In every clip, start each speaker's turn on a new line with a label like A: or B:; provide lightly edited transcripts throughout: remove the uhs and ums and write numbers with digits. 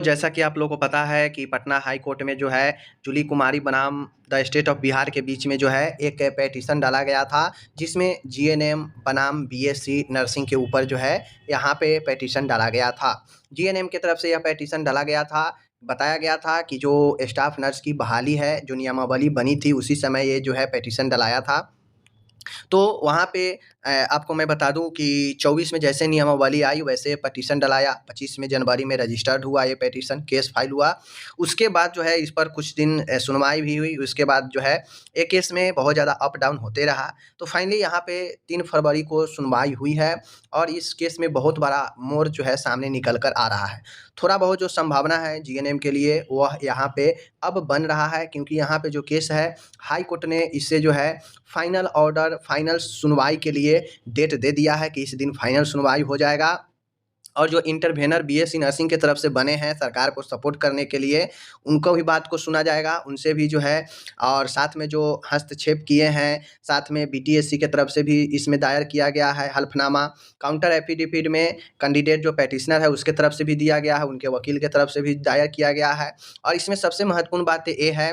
A: जैसा कि आप लोगों को पता है कि पटना हाई कोर्ट में जो है जूली कुमारी बनाम द स्टेट ऑफ बिहार के बीच में जो है एक पेटिशन डाला गया था, जिसमें जीएनएम बनाम बीएससी नर्सिंग के ऊपर जो है यहाँ पे पेटिशन डाला गया था। जीएनएम की तरफ से यह पेटिशन डाला गया था। बताया गया था कि जो स्टाफ नर्स की बहाली है, जो नियमावली बनी थी उसी समय ये जो है पेटिशन डलाया था। तो वहाँ पे आपको मैं बता दूँ कि 24 में जैसे नियमावली आई वैसे पटिशन डलाया, 25 में जनवरी में रजिस्टर्ड हुआ ये पेटिशन, केस फाइल हुआ। उसके बाद जो है इस पर कुछ दिन सुनवाई भी हुई। उसके बाद जो है ये केस में बहुत ज़्यादा अप डाउन होते रहा। तो फाइनली यहाँ पे 3 फरवरी को सुनवाई हुई है और इस केस में बहुत बड़ा मोड़ जो है सामने निकल कर आ रहा है। थोड़ा बहुत जो संभावना है जीएनएम के लिए वह यहाँ पे अब बन रहा है, क्योंकि यहाँ पे जो केस है हाई कोर्ट ने इससे जो है फाइनल ऑर्डर, फाइनल सुनवाई के लिए डेट दे दिया है कि इस दिन फाइनल सुनवाई हो जाएगा। और जो इंटरवेनर बीएससी नर्सिंग की तरफ से बने हैं सरकार को सपोर्ट करने के लिए, उनको भी बात को सुना जाएगा, उनसे भी जो है, और साथ में जो हस्तक्षेप किए हैं, साथ में बीटीएससी की तरफ से भी इसमें दायर किया गया है हल्फनामा। काउंटर एफिडेविट में कैंडिडेट जो पेटिशनर है उसके तरफ से भी दिया गया है, उनके वकील के तरफ से भी दायर किया गया है। और इसमें सबसे महत्वपूर्ण बात ये है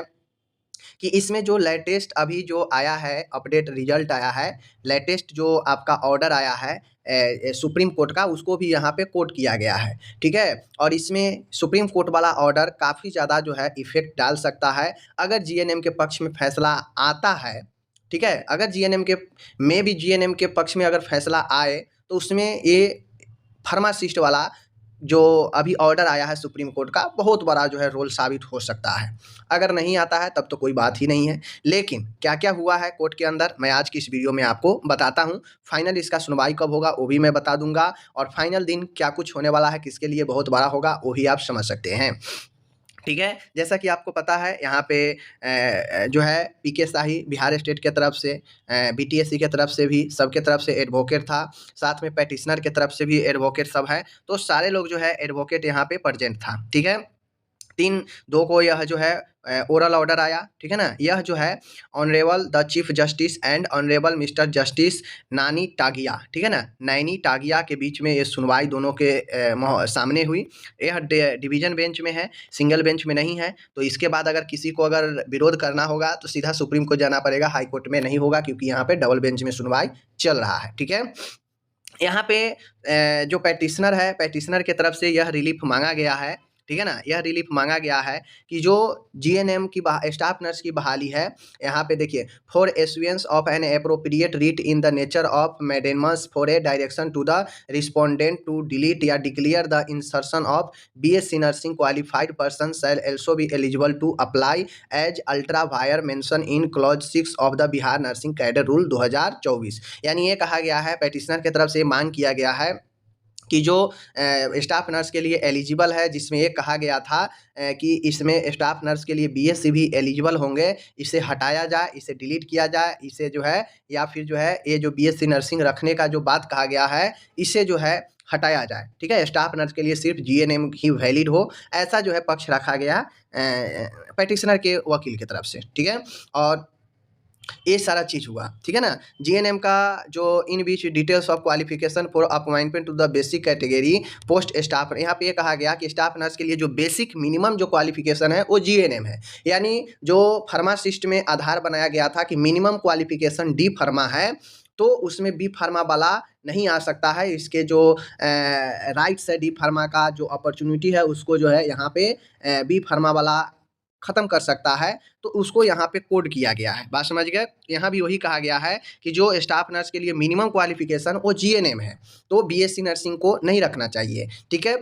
A: कि इसमें जो लेटेस्ट अभी जो आया है, अपडेट रिजल्ट आया है, लेटेस्ट जो आपका ऑर्डर आया है सुप्रीम कोर्ट का, उसको भी यहाँ पे कोट किया गया है, ठीक है। और इसमें सुप्रीम कोर्ट वाला ऑर्डर काफ़ी ज़्यादा जो है इफ़ेक्ट डाल सकता है अगर जीएनएम के पक्ष में फैसला आता है, ठीक है। अगर जीएनएम के पक्ष में अगर फैसला आए तो उसमें ये फार्मासिस्ट वाला जो अभी ऑर्डर आया है सुप्रीम कोर्ट का, बहुत बड़ा जो है रोल साबित हो सकता है। अगर नहीं आता है तब तो कोई बात ही नहीं है। लेकिन क्या-क्या हुआ है कोर्ट के अंदर, मैं आज की इस वीडियो में आपको बताता हूँ। फाइनल इसका सुनवाई कब होगा वो भी मैं बता दूँगा, और फाइनल दिन क्या कुछ होने वाला है, किसके लिए बहुत बड़ा होगा, वो भी आप समझ सकते हैं। ठीक है, जैसा कि आपको पता है यहाँ पे जो है पीके शाही बिहार स्टेट के तरफ से, बीटीएससी के तरफ से भी, सबके तरफ से एडवोकेट था, साथ में पेटिशनर के तरफ से भी एडवोकेट सब है। तो सारे लोग जो है एडवोकेट यहाँ पे प्रेजेंट था, ठीक है। 3-2 को यह जो है ओरल ऑर्डर आया, ठीक है ना। यह जो है honourable the chief justice and honourable mister justice नानी टागिया, ठीक है ना, नैनी टागिया के बीच में ये सुनवाई दोनों के सामने हुई। यह डिवीजन बेंच में है, सिंगल बेंच में नहीं है। तो इसके बाद अगर किसी को अगर विरोध करना होगा तो सीधा सुप्रीम को जाना पड़ेगा, हाई कोर्ट में नहीं होगा, क्योंकि यहाँ पे डबल बेंच में सुनवाई चल रहा है, ठीक है। यहाँ पे जो पेटिशनर है, पेटिशनर की तरफ से यह रिलीफ मांगा गया है, ठीक है ना। यह रिलीफ मांगा गया है कि जो जीएनएम की स्टाफ नर्स की बहाली है, यहाँ पे देखिए, for issuance of an appropriate writ in the nature of mandamus for a direction to the respondent to delete या declare the insertion of BSc nursing qualified person shall also be eligible to apply as ultra vires mentioned in clause 6 of the Bihar nursing cadre rule 2024। यानी ये कहा गया है, petitioner की तरफ से मांग किया गया है कि जो स्टाफ नर्स के लिए एलिजिबल है, जिसमें ये कहा गया था कि इसमें स्टाफ नर्स के लिए बीएससी भी एलिजिबल होंगे, इसे हटाया जाए, इसे डिलीट किया जाए, इसे जो है, या फिर जो है ये जो बीएससी नर्सिंग रखने का जो बात कहा गया है, इसे जो है हटाया जाए, ठीक है। स्टाफ नर्स के लिए सिर्फ जीएनएम ही वैलिड हो, ऐसा जो है पक्ष रखा गया पेटिशनर के वकील की तरफ से, ठीक है। और ये सारा चीज़ हुआ, ठीक है ना। जीएनएम का जो in which details of qualification for appointment to the basic category post staff, यहाँ पे ये कहा गया कि स्टाफ नर्स के लिए जो बेसिक मिनिमम जो क्वालिफिकेशन है वो जीएनएम है। यानी जो फार्मासिस्ट में आधार बनाया गया था कि मिनिमम क्वालिफिकेशन डी फार्मा है, तो उसमें बी फार्मा वाला नहीं आ सकता है। इसके जो राइट्स है डी फार्मा का, जो अपॉर्चुनिटी है उसको जो है यहाँ पे बी फार्मा वाला ख़त्म कर सकता है, तो उसको यहाँ पे कोड किया गया है। बात समझ गए। यहाँ भी वही कहा गया है कि जो स्टाफ नर्स के लिए मिनिमम क्वालिफिकेशन वो जीएनएम है, तो बीएससी नर्सिंग को नहीं रखना चाहिए, ठीक है।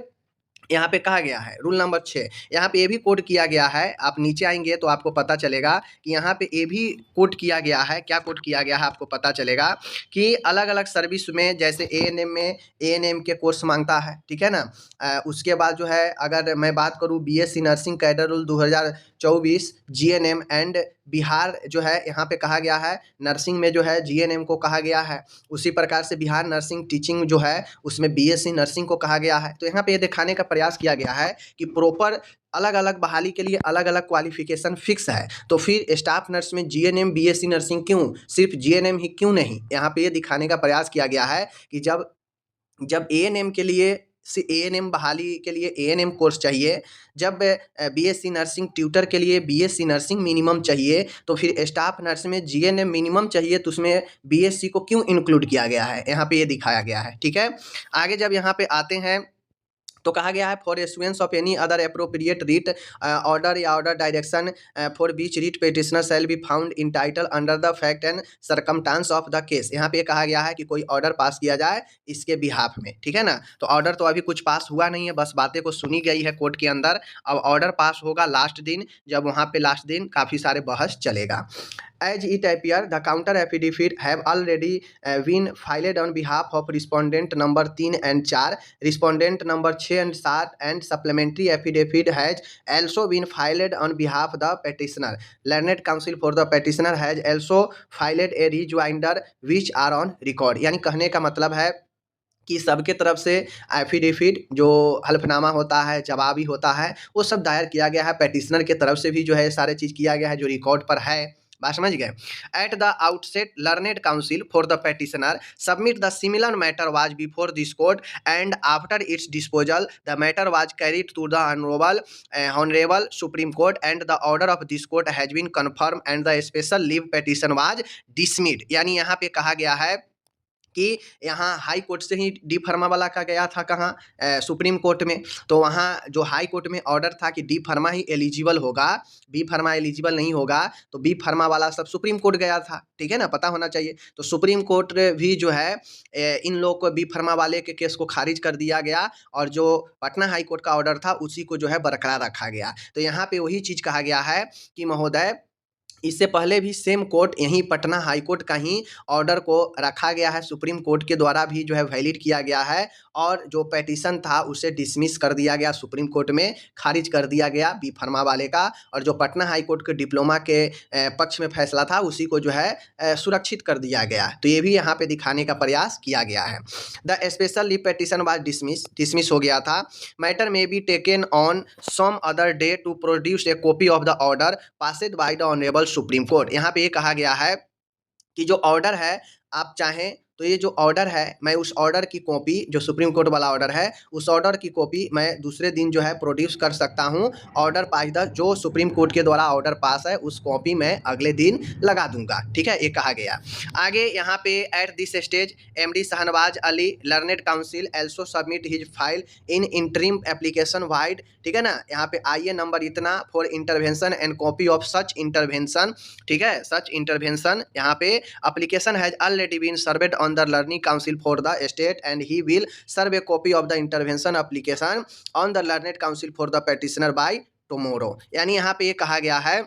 A: यहाँ पे कहा गया है रूल नंबर 6, यहाँ पे ये भी कोड किया गया है। आप नीचे आएंगे तो आपको पता चलेगा कि यहाँ पे ये भी कोड किया गया है। क्या कोड किया गया है आपको पता चलेगा कि अलग अलग सर्विस में, जैसे एएनएम में एएनएम के कोर्स मांगता है, ठीक है ना। उसके बाद जो है, अगर मैं बात करूँ BSc nursing cadre rule 2024 GNM and Bihar जो है, यहाँ पे कहा गया है नर्सिंग में जो है जीएनएम को कहा गया है। उसी प्रकार से बिहार नर्सिंग टीचिंग जो है उसमें बीएससी नर्सिंग को कहा गया है। तो यहाँ पे ये दिखाने का प्रयास किया गया है कि प्रॉपर अलग अलग बहाली के लिए अलग अलग क्वालिफिकेशन फिक्स है, तो फिर स्टाफ नर्स में जीएनएम बीएससी नर्सिंग क्यों, सिर्फ जीएनएम ही क्यों नहीं। यहाँ पे ये दिखाने का प्रयास किया गया है कि जब एएनएम के लिए एएनएम बहाली के लिए एएनएम कोर्स चाहिए, जब बीएससी नर्सिंग ट्यूटर के लिए बीएससी नर्सिंग मिनिमम चाहिए, तो फिर स्टाफ नर्स में जीएनएम मिनिमम चाहिए, तो उसमें बीएससी को क्यों इंक्लूड किया गया है, यहाँ पे ये दिखाया गया है। ठीक है, आगे जब यहाँ पे आते हैं तो कहा गया है for issuance of any other appropriate writ order या order direction for which writ petitioner shall be found entitled under the fact and circumstance of the case. यहाँ पे कहा गया है कि कोई ऑर्डर पास किया जाए इसके बिहाफ में, ठीक है ना। तो ऑर्डर तो अभी कुछ पास हुआ नहीं है, बस बातें को सुनी गई है कोर्ट के अंदर। अब ऑर्डर पास होगा लास्ट दिन, जब वहाँ पे लास्ट दिन काफ़ी सारे बहस चलेगा। As it appears, the counter affidavit have already been filed on behalf of respondent number 3 and 4. Respondent number 6 and 7 and supplementary affidavit has also been filed on behalf of the petitioner. Learned counsel for the petitioner has also filed a rejoinder which are on record. यानी कहने का मतलब है कि सबके तरफ से affidavit जो हल्फनामा होता है, जवाबी होता है, वो सब दायर किया गया है। पेटिशनर के तरफ से भी जो है सारे चीज़ किया गया है जो रिकॉर्ड पर है। बात समझ गए। At the outset learned counsel for the petitioner submit the similar matter was before this court and after its disposal the matter was carried to the honourable Supreme Court and the order of this court has been confirm and the special leave petition was dismissed. यानी यहाँ पे कहा गया है कि यहाँ high court से ही D pharma वाला का गया था कहाँ, सुप्रीम कोर्ट में। तो वहाँ जो हाई कोर्ट में ऑर्डर था कि डी फर्मा ही एलिजिबल होगा, बी फर्मा एलिजिबल नहीं होगा, तो बी फर्मा वाला सब सुप्रीम कोर्ट गया था, ठीक है ना, पता होना चाहिए। तो सुप्रीम कोर्ट भी जो है इन लोग को बी फर्मा वाले के केस को खारिज कर दिया गया और जो पटना हाई कोर्ट का ऑर्डर था उसी को जो है बरकरार रखा गया। तो यहाँ पे वही चीज़ कहा गया है कि महोदय इससे पहले भी सेम कोर्ट यहीं पटना हाई कोर्ट का ही ऑर्डर को रखा गया है, सुप्रीम कोर्ट के द्वारा भी जो है वैलिड किया गया है और जो पेटिशन था उसे डिसमिस कर दिया गया, सुप्रीम कोर्ट में खारिज कर दिया गया बी फर्मा वाले का, और जो पटना हाई कोर्ट के डिप्लोमा के पक्ष में फैसला था उसी को जो है सुरक्षित कर दिया गया। तो ये भी यहाँ पे दिखाने का प्रयास किया गया है। The special leave petition was dismiss हो गया था। मैटर में be taken on some other day to produce a copy of the order passed by the honourable Supreme Court. यहाँ पे ये कहा गया है कि जो ऑर्डर है आप चाहें तो ये जो ऑर्डर है मैं उस ऑर्डर की कॉपी, जो सुप्रीम कोर्ट वाला ऑर्डर है उस ऑर्डर की कॉपी मैं दूसरे दिन जो है प्रोड्यूस कर सकता हूँ। ऑर्डर पास द जो सुप्रीम कोर्ट के द्वारा ऑर्डर पास है उस कॉपी मैं अगले दिन लगा दूंगा, ठीक है, ये कहा गया। आगे यहाँ पे at this stage MD Shahnawaz Ali learned counsel also submit his file in interim application vide, ठीक है ना। यहाँ पे आइए नंबर इतना for intervention and copy of such intervention, ठीक है, सच इंटरवेंशन। यहाँ पे application has already been served on the learning council for the state and he will serve a copy of the intervention application on the learned council for the petitioner by tomorrow। यानी यहाँ पे ये कहा गया है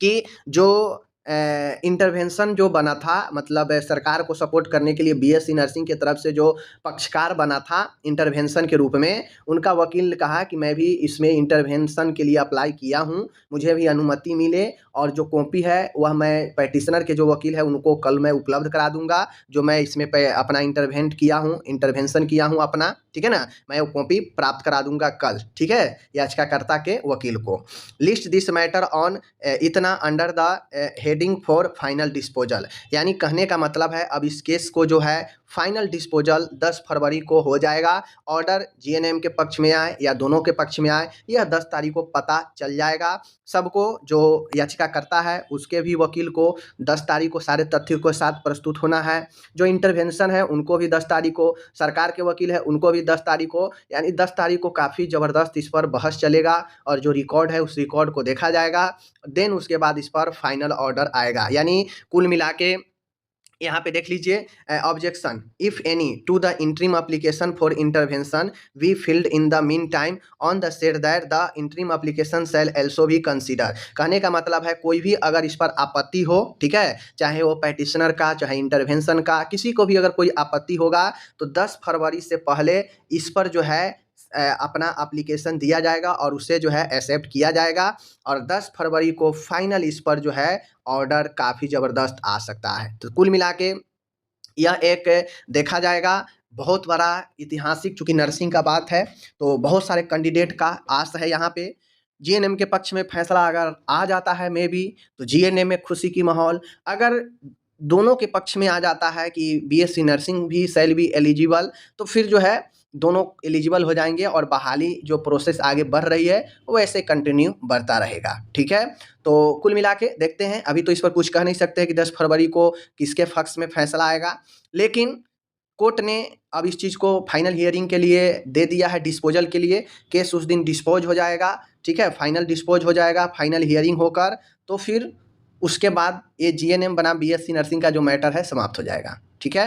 A: कि जो intervention जो बना था, मतलब सरकार को सपोर्ट करने के लिए बीएससी नर्सिंग की तरफ से जो पक्षकार बना था इंटरवेंशन के रूप में, उनका वकील ने कहा कि मैं भी इसमें इंटरवेंशन के लिए अप्लाई किया हूं, मुझे भी अनुमति मिले और जो कॉपी है वह मैं पेटिशनर के जो वकील है उनको कल मैं उपलब्ध करा दूंगा, जो मैं इसमें अपना इंटरवेंशन किया हूँ अपना, ठीक है ना, मैं वो कॉपी प्राप्त करा दूंगा कल, ठीक है, याचिकाकर्ता के वकील को। लिस्ट दिस मैटर ऑन इतना under the heading for final disposal. यानी कहने का मतलब है अब इस केस को जो है फाइनल डिस्पोजल 10 फरवरी को हो जाएगा। ऑर्डर जीएनएम के पक्ष में आए या दोनों के पक्ष में आए, यह 10 तारीख को पता चल जाएगा सबको। जो याचिका करता है उसके भी वकील को 10 तारीख को सारे तथ्यों के साथ प्रस्तुत होना है। जो इंटरवेंशन है उनको भी 10 तारीख को, सरकार के वकील है उनको भी 10 तारीख को, यानी 10 तारीख को काफ़ी ज़बरदस्त इस पर बहस चलेगा और जो रिकॉर्ड है उस रिकॉर्ड को देखा जाएगा। देन उसके बाद इस पर फाइनल ऑर्डर आएगा। यानी कुल मिला के यहाँ पे देख लीजिए objection if any to the interim application for intervention we filed in the meantime on the set that the interim application shall also भी कंसीडर। कहने का मतलब है कोई भी अगर इस पर आपत्ति हो, ठीक है, चाहे वो पेटिशनर का चाहे इंटरवेंशन का, किसी को भी अगर कोई आपत्ति होगा तो 10 फरवरी से पहले इस पर जो है अपना एप्लीकेशन दिया जाएगा और उसे जो है एक्सेप्ट किया जाएगा और 10 फरवरी को फाइनल इस पर जो है ऑर्डर काफ़ी ज़बरदस्त आ सकता है। तो कुल मिला के यह एक देखा जाएगा बहुत बड़ा ऐतिहासिक, चूँकि नर्सिंग का बात है तो बहुत सारे कैंडिडेट का आस है यहाँ पे। जीएनएम के पक्ष में फैसला अगर आ जाता है मे बी तो जीएनएम में खुशी की माहौल, अगर दोनों के पक्ष में आ जाता है कि बीएससी नर्सिंग भी शैल बी एलिजिबल, तो फिर जो है दोनों एलिजिबल हो जाएंगे और बहाली जो प्रोसेस आगे बढ़ रही है वो ऐसे कंटिन्यू बढ़ता रहेगा। ठीक है, तो कुल मिला के देखते हैं, अभी तो इस पर कुछ कह नहीं सकते कि 10 फरवरी को किसके पक्ष में फैसला आएगा, लेकिन कोर्ट ने अब इस चीज़ को फाइनल हियरिंग के लिए दे दिया है, डिस्पोजल के लिए। केस उस दिन डिस्पोज हो जाएगा। ठीक है, फाइनल डिस्पोज हो जाएगा, फाइनल हियरिंग होकर तो फिर उसके बाद ये जीएनएम बनाम बीएससी नर्सिंग का जो मैटर है समाप्त हो जाएगा। ठीक है।